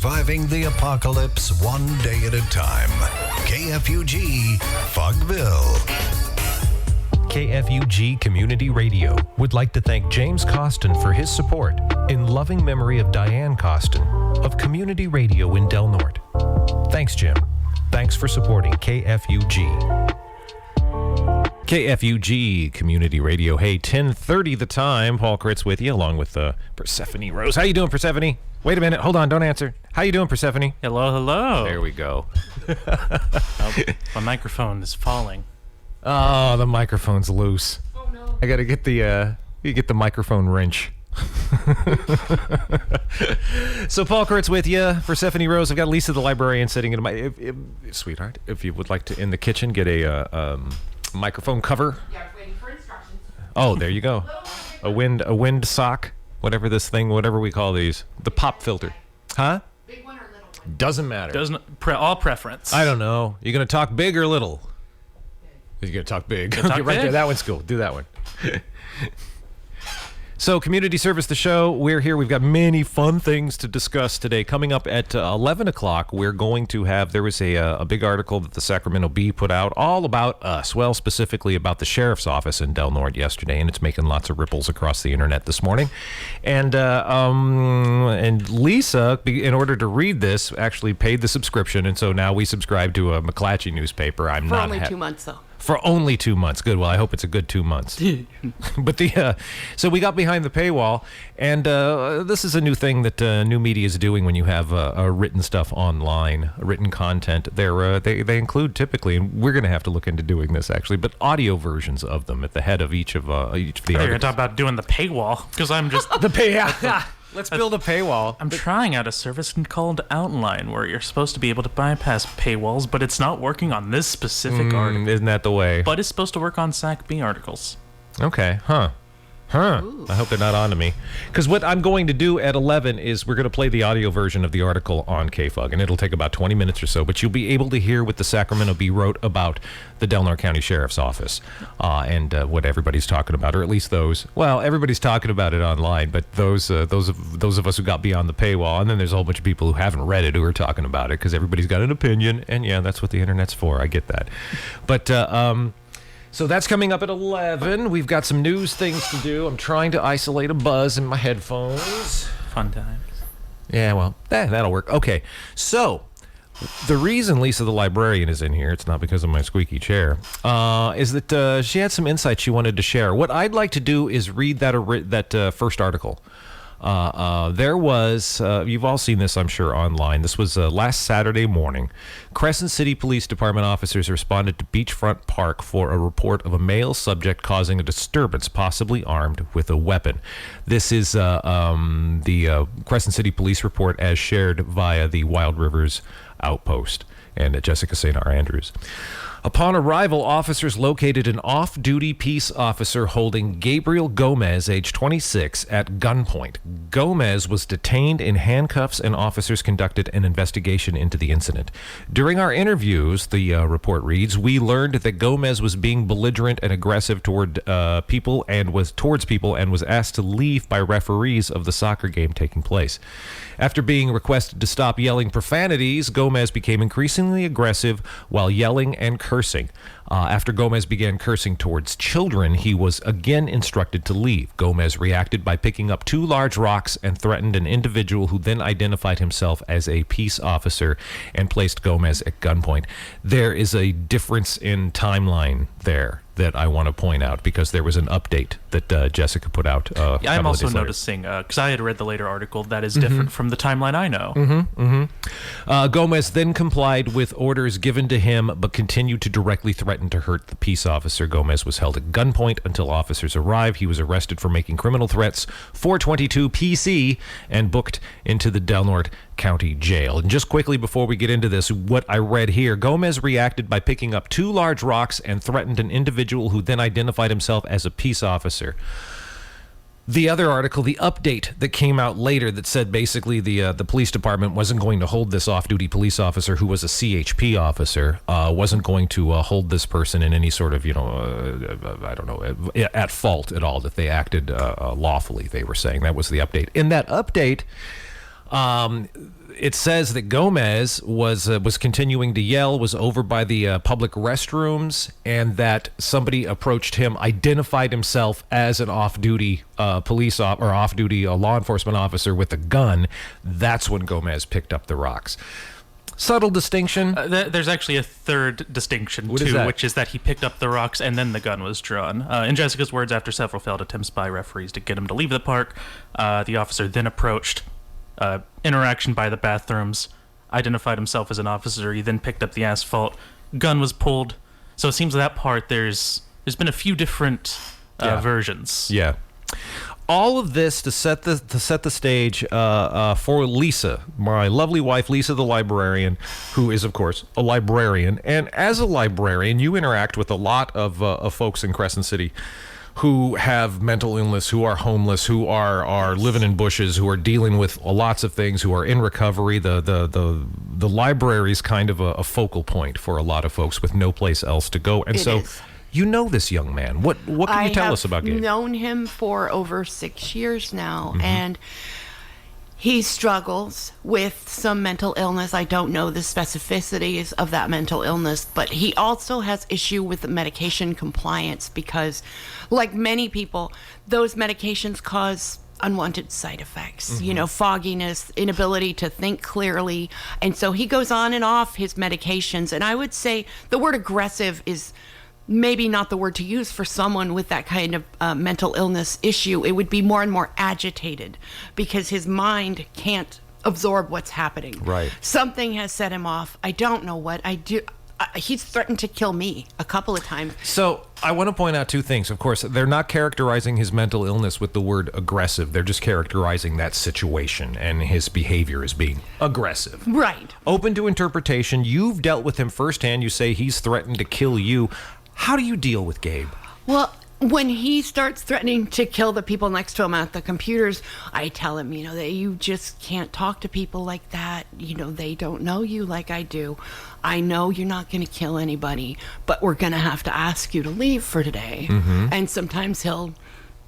surviving the apocalypse one day at a time. KFUG, Fogville. KFUG Community Radio would like to thank James Costin for his support in loving memory of Diane Costin of Community Radio in Del Norte. Thanks, Jim. Thanks for supporting KFUG. KFUG Community Radio. Hey, 10:30 the time. Paul Critz with you, along with Persephone Rose. How you doing, Persephone? Wait a minute. Hold on. Don't answer. How you doing, Persephone? Hello, hello. There we go. Oh, my microphone is falling. Oh, the microphone's loose. Oh, no. I got to get the microphone wrench. So Paul Kurtz with you, Persephone Rose. I've got Lisa the Librarian sitting in my sweetheart. If you would like to in the kitchen get a microphone cover. Yeah, I'm waiting for instructions. Oh, there you go. A wind sock, whatever we call these. The pop filter, huh? Big one or little one? Doesn't matter. All preference. I don't know. You're gonna talk big or little? You're gonna talk big. Talk Get right big? there. That one's cool. Do that one. So, Community Service, the show, we're here. We've got many fun things to discuss today. Coming up at 11 o'clock, we're going to have, there was a big article that the Sacramento Bee put out all about us, well, specifically about the sheriff's office in Del Norte yesterday, and it's making lots of ripples across the internet this morning. And Lisa, in order to read this, actually paid the subscription, and so now we subscribe to a McClatchy newspaper. For only 2 months, though. For only 2 months. Good. Well, I hope it's a good 2 months. But so we got behind the paywall, and this is a new thing that new media is doing when you have written stuff online, written content. They include typically, and we're going to have to look into doing this actually, but audio versions of them at the head of each of the articles. You're going to talk about doing the paywall, because I'm just... The pay. Let's build a paywall. I'm trying out a service called Outline, where you're supposed to be able to bypass paywalls, but it's not working on this specific article. Isn't that the way? But it's supposed to work on SAC-B articles. Okay. Ooh. I hope they're not on to me. Because what I'm going to do at 11 is we're going to play the audio version of the article on KFUG, and it'll take about 20 minutes or so, but you'll be able to hear what the Sacramento Bee wrote about the Del Norte County Sheriff's Office and what everybody's talking about, or at least those. Well, everybody's talking about it online, but those of us who got beyond the paywall, and then there's a whole bunch of people who haven't read it who are talking about it, because everybody's got an opinion, and yeah, that's what the internet's for. I get that. But, so that's coming up at 11. We've got some news things to do. I'm trying to isolate a buzz in my headphones. Fun times. Yeah, well, that'll work. Okay, so the reason Lisa the Librarian is in here, it's not because of my squeaky chair, is that she had some insights she wanted to share. What I'd like to do is read that first article. There was, you've all seen this, I'm sure, online. This was last Saturday morning. Crescent City Police Department officers responded to Beachfront Park for a report of a male subject causing a disturbance, possibly armed with a weapon. This is the Crescent City Police report as shared via the Wild Rivers Outpost and Jessica St. R. Andrews. Upon arrival, officers located an off-duty peace officer holding Gabriel Gomez, age 26, at gunpoint. Gomez was detained in handcuffs, and officers conducted an investigation into the incident. During our interviews, the report reads, we learned that Gomez was being belligerent and aggressive towards people and was asked to leave by referees of the soccer game taking place. After being requested to stop yelling profanities, Gomez became increasingly aggressive while yelling and cursing. After Gomez began cursing towards children, he was again instructed to leave. Gomez reacted by picking up 2 large rocks and threatened an individual who then identified himself as a peace officer and placed Gomez at gunpoint. There is a difference in timeline there that I want to point out, because there was an update that Jessica put out. I'm also noticing, because I had read the later article, that is different from the timeline I know. Gomez then complied with orders given to him, but continued to directly threaten to hurt the peace officer. Gomez was held at gunpoint until officers arrived. He was arrested for making criminal threats, 422 PC, and booked into the Del Norte County Jail. And just quickly before we get into this, what I read here, Gomez reacted by picking up 2 large rocks and threatened an individual who then identified himself as a peace officer. The other article, the update that came out later that said basically the police department wasn't going to hold this off-duty police officer who was a CHP officer, wasn't going to hold this person in any sort of, I don't know, at fault at all, that they acted lawfully, they were saying. That was the update. In that update, It says that Gomez was continuing to yell, was over by the public restrooms, and that somebody approached him, identified himself as an off-duty off-duty law enforcement officer with a gun. That's when Gomez picked up the rocks. Subtle distinction. There's actually a third distinction, What is too, that? which is that he picked up the rocks and then the gun was drawn. In Jessica's words, after several failed attempts by referees to get him to leave the park, the officer then approached. Interaction by the bathrooms, identified himself as an officer. He then picked up the asphalt. Gun was pulled. So it seems that part there's been a few different versions. Yeah. All of this to set the stage for Lisa, my lovely wife, Lisa the Librarian, who is, of course, a librarian. And as a librarian, you interact with a lot of folks in Crescent City who have mental illness, who are homeless, who are living in bushes, who are dealing with lots of things, who are in recovery. The library is kind of a focal point for a lot of folks with no place else to go. And It so is. you know this young man. What can you tell us about Gabe? I've known him for over 6 years now, and he struggles with some mental illness. I don't know the specificities of that mental illness, but he also has issue with the medication compliance because, like many people, those medications cause unwanted side effects, fogginess, inability to think clearly. And so he goes on and off his medications. And I would say the word aggressive is maybe not the word to use for someone with that kind of mental illness issue. It would be more and more agitated because his mind can't absorb what's happening. Right. Something has set him off. I don't know what. He's threatened to kill me a couple of times. So I want to point out two things. Of course, they're not characterizing his mental illness with the word aggressive. They're just characterizing that situation and his behavior as being aggressive. Right. Open to interpretation. You've dealt with him firsthand. You say he's threatened to kill you. How do you deal with Gabe? Well, when he starts threatening to kill the people next to him at the computers, I tell him, that you just can't talk to people like that. They don't know you like I do. I know you're not going to kill anybody, but we're going to have to ask you to leave for today. And sometimes he'll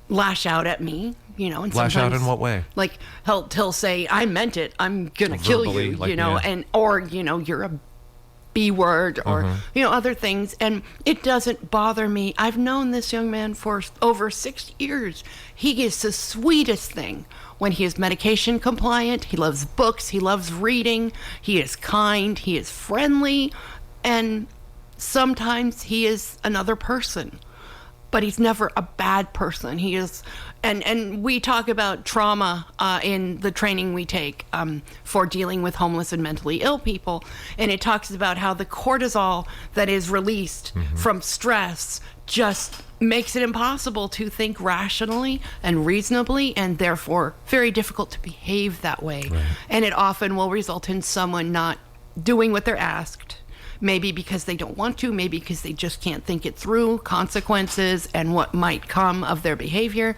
lash out at me, and Lash out sometimes, in what way? Like he'll say, "I meant it. I'm going to kill Verbally, you," like, or you're a B word or other things, and it doesn't bother me. I've known this young man for over 6 years. He is the sweetest thing when he is medication compliant. He loves books, he loves reading, he is kind, he is friendly, and sometimes he is another person, but he's never a bad person. He is, and we talk about trauma in the training we take for dealing with homeless and mentally ill people, and it talks about how the cortisol that is released from stress just makes it impossible to think rationally and reasonably, and therefore very difficult to behave that way. Right. And it often will result in someone not doing what they're asked, maybe because they don't want to, maybe because they just can't think it through, consequences and what might come of their behavior.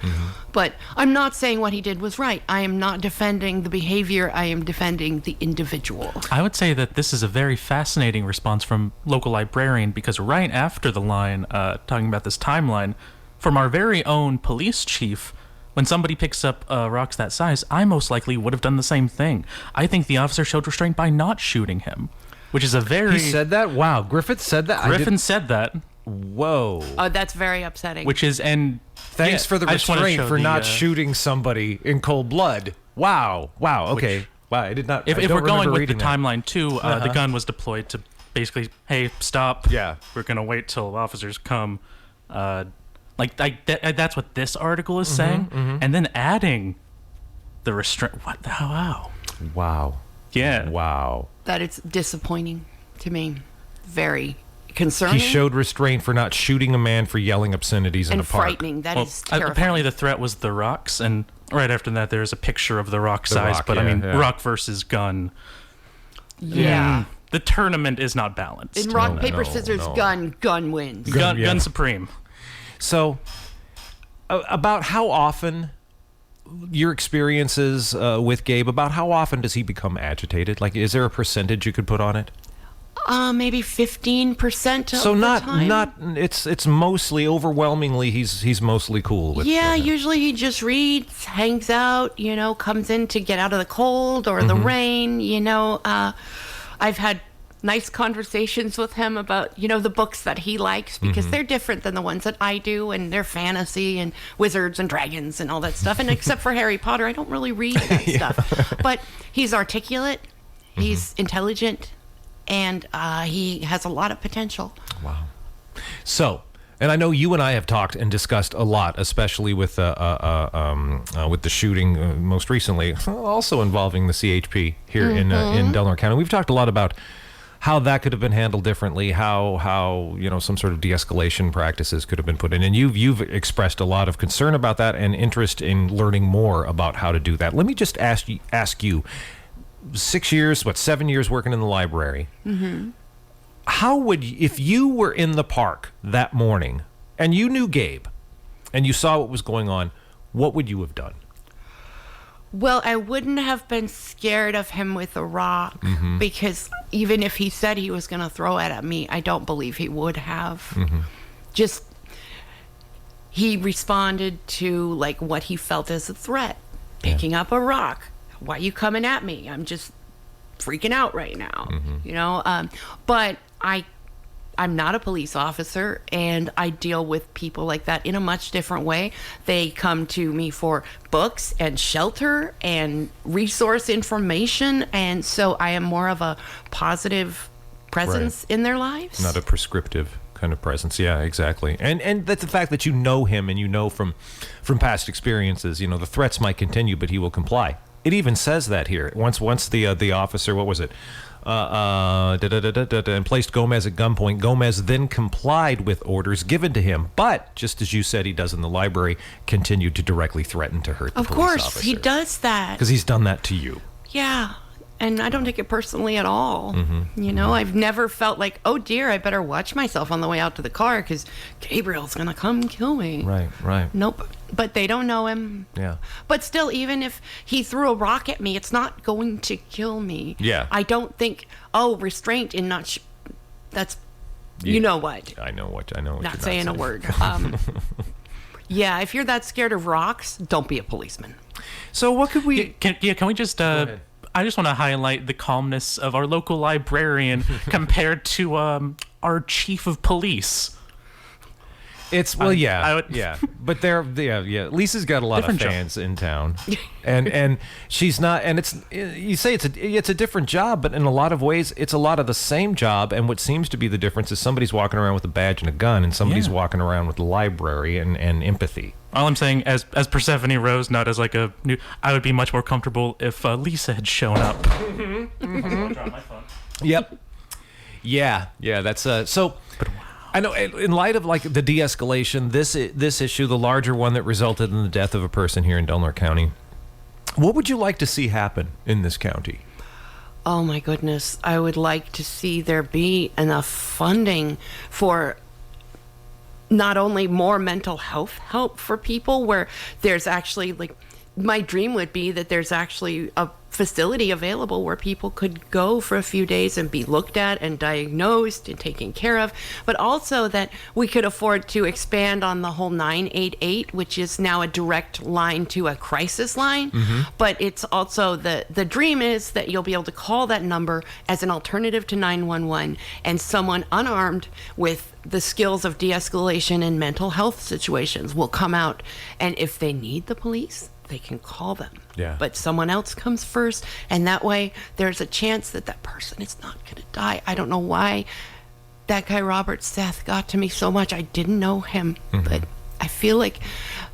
But I'm not saying what he did was right. I am not defending the behavior. I am defending the individual. I would say that this is a very fascinating response from local librarian, because right after the line, talking about this timeline, from our very own police chief, when somebody picks up rocks that size, I most likely would have done the same thing. I think the officer showed restraint by not shooting him, which is a very... He said that? Wow. Griffith said that? Griffin said that. Whoa. Oh, that's very upsetting. Which is, and... Thanks for the I just wanted to restraint show for the, not shooting somebody in cold blood. Wow. Wow. Okay. Wow. I did not... If I we're don't going remember with the reading that. timeline, too, the gun was deployed to basically, hey, stop. Yeah. We're going to wait till officers come. That's what this article is saying. And then adding the restraint. What the hell? Wow. Wow. Yeah. Wow. That is disappointing to me. Very concerning. He showed restraint for not shooting a man for yelling obscenities in and a park. frightening. That is Well, terrifying. apparently the threat was the rocks, and right after that there's a picture of the rock size. rock, But yeah, I mean, yeah. rock versus gun. Yeah. The tournament is not balanced. In rock, No, paper, no, scissors, no. gun wins. Gun, yeah. gun supreme. So, about how often your experiences with Gabe, about how often does he become agitated? Like, is there a percentage you could put on it? Maybe 15% of So the not time. it's mostly overwhelmingly he's mostly cool with. Yeah, usually he just reads, hangs out, comes in to get out of the cold or the rain, I've had nice conversations with him about, the books that he likes because they're different than the ones that I do, and they're fantasy and wizards and dragons and all that stuff. And except for Harry Potter, I don't really read that stuff. But he's articulate, he's intelligent, and he has a lot of potential. Wow. So, and I know you and I have talked and discussed a lot, especially with the shooting most recently, also involving the CHP here in Delaware County. We've talked a lot about how that could have been handled differently, how some sort of de-escalation practices could have been put in, and you've expressed a lot of concern about that and interest in learning more about how to do that. Let me just ask you 7 years working in the library. How would if you were in the park that morning and you knew Gabe and you saw what was going on, what would you have done? Well, I wouldn't have been scared of him with a rock because even if he said he was going to throw it at me, I don't believe he would have. Just he responded to like what he felt as a threat, picking up a rock. Why are you coming at me? I'm just freaking out right now, but I'm not a police officer, and I deal with people like that in a much different way. They come to me for books and shelter and resource information, and so I am more of a positive presence in their lives. Not a prescriptive kind of presence. Yeah, exactly. And that's the fact that you know him and you know from past experiences, the threats might continue, but he will comply. It even says that here. Once the officer, what was it? And placed Gomez at gunpoint. Gomez then complied with orders given to him, but just as you said he does in the library, continued to directly threaten to hurt the Of police course, officer. he does that. Because he's done that to you. Yeah, and I don't take it personally at all. I've never felt like, oh dear, I better watch myself on the way out to the car because Gabriel's gonna come kill me. Right. Nope. But they don't know him. Yeah. But still, even if he threw a rock at me, it's not going to kill me. Yeah. I don't think, restraint and not, that's, you know what. I know what Not you're saying a word. Yeah, if you're that scared of rocks, don't be a policeman. So what could we... Can we just... ahead. I just want to highlight the calmness of our local librarian compared to our chief of police. It's but Lisa's got a lot Different of fans in town, and she's not. And you say it's a different job, but in a lot of ways, it's a lot of the same job. And what seems to be the difference is somebody's walking around with a badge and a gun, and somebody's walking around with the library and empathy. All I'm saying, as Persephone Rose, not as like a new, I would be much more comfortable if Lisa had shown up. Drop my phone. Yep. Yeah. That's so. I know. In light of like the de-escalation, this issue, the larger one that resulted in the death of a person here in Delaware County, what would you like to see happen in this county? Oh my goodness. I would like to see there be enough funding for not only more mental health help for people where there's actually like, my dream would be that there's actually a facility available where people could go for a few days and be looked at and diagnosed and taken care of, but also that we could afford to expand on the whole 988, which is now a direct line to a crisis line. But it's also the dream is that you'll be able to call that number as an alternative to 911, and someone unarmed with the skills of de-escalation in mental health situations will come out, and if they need the police, they can call them. Yeah. But someone else comes first, and that way there's a chance that that person is not going to die. I don't know why that guy Robert Seth got to me so much. I didn't know him, but I feel like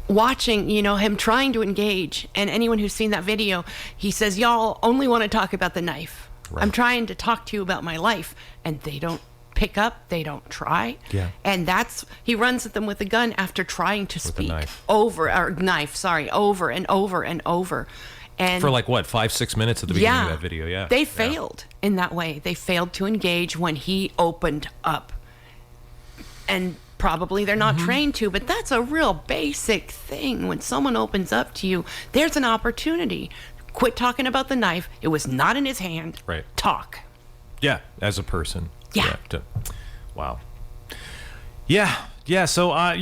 watching, him trying to engage, and anyone who's seen that video, he says, y'all only want to talk about the knife. Right. I'm trying to talk to you about my life, and they don't pick up, they don't try. Yeah. And he runs at them with a gun after trying to speak over and over and over. And for like what, 5-6 minutes at the beginning of that video? Yeah. They failed in that way. They failed to engage when he opened up. And probably they're not trained to, but that's a real basic thing. When someone opens up to you, there's an opportunity. Quit talking about the knife. It was not in his hand. Right. Talk. Yeah, as a person. Yeah. Wow. Yeah. So,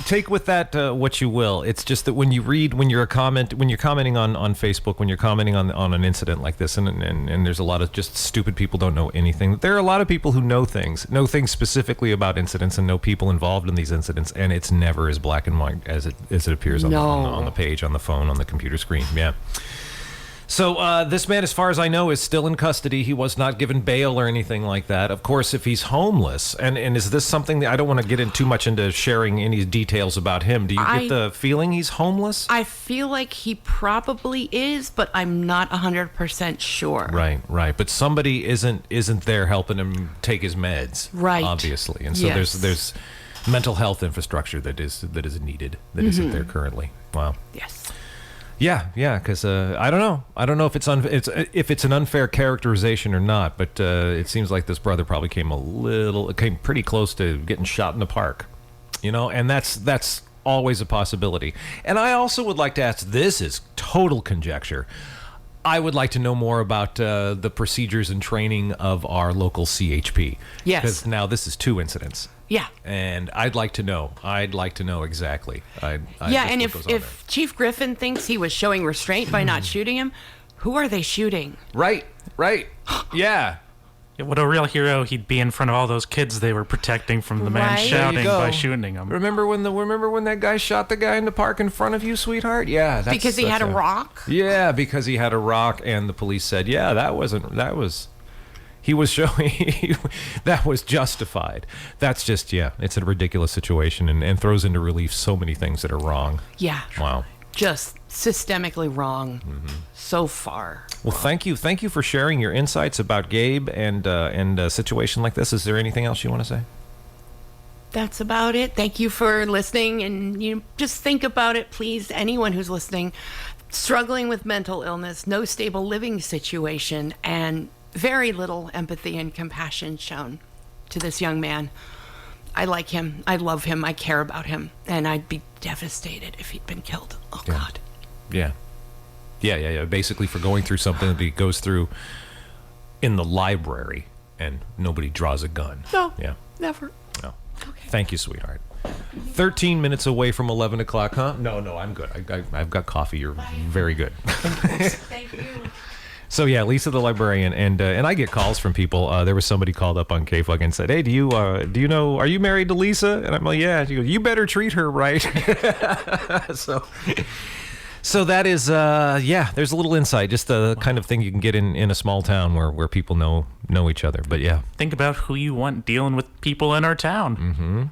take with that what you will. It's just that when you're commenting on Facebook, when you're commenting on an incident like this, and there's a lot of just stupid people don't know anything. There are a lot of people who know things specifically about incidents and know people involved in these incidents, and it's never as black and white as it appears on the page, on the phone, on the computer screen. Yeah. So this man, as far as I know, is still in custody. He was not given bail or anything like that. Of course, if he's homeless, and is this something that I don't want to get in too much into sharing any details about him. Do you get the feeling he's homeless? I feel like he probably is, but I'm not 100% sure. Right. But somebody isn't there helping him take his meds. Right. Obviously, and so there's mental health infrastructure that is needed that isn't there currently. Wow. Yes. Yeah, because I don't know if it's an unfair characterization or not, but it seems like this brother probably came pretty close to getting shot in the park, and that's always a possibility. And I also would like to ask, this is total conjecture, I would like to know more about the procedures and training of our local CHP. Yes. Because now this is 2 incidents. Yeah. And I'd like to know exactly. And if Chief Griffin thinks he was showing restraint by not shooting him, who are they shooting? Right. Yeah. What a real hero he'd be in front of all those kids they were protecting from the man Right. shouting by shooting them. Remember when that guy shot the guy in the park in front of you, sweethart? Yeah, Because he had a rock? Yeah, because he had a rock, and the police said, yeah, he was showing that was justified. That's just, it's a ridiculous situation and throws into relief so many things that are wrong. Yeah. Wow. Just systemically wrong so far. Well, thank you for sharing your insights about Gabe and a situation like this. Is there anything else you want to say? That's about it. Thank you for listening, and just think about it, please. Anyone who's listening, struggling with mental illness, no stable living situation, and very little empathy and compassion shown to this young man. I like him. I love him. I care about him. And I'd be devastated if he'd been killed. Oh, yeah. God. Yeah. Basically for going through something that he goes through in the library and nobody draws a gun. No. Yeah. Never. No. Okay. Thank you, sweetheart. 13 minutes away from 11 o'clock, huh? No, I'm good. I've got coffee. You're very good. Thank you. So yeah, Lisa the Librarian, and I get calls from people. There was somebody called up on KFUG and said, "Hey, do you know? Are you married to Lisa?" And I'm like, "Yeah." She goes, "You better treat her right." So that is there's a little insight, just the kind of thing you can get in a small town where people know each other. But yeah, Think about who you want dealing with people in our town.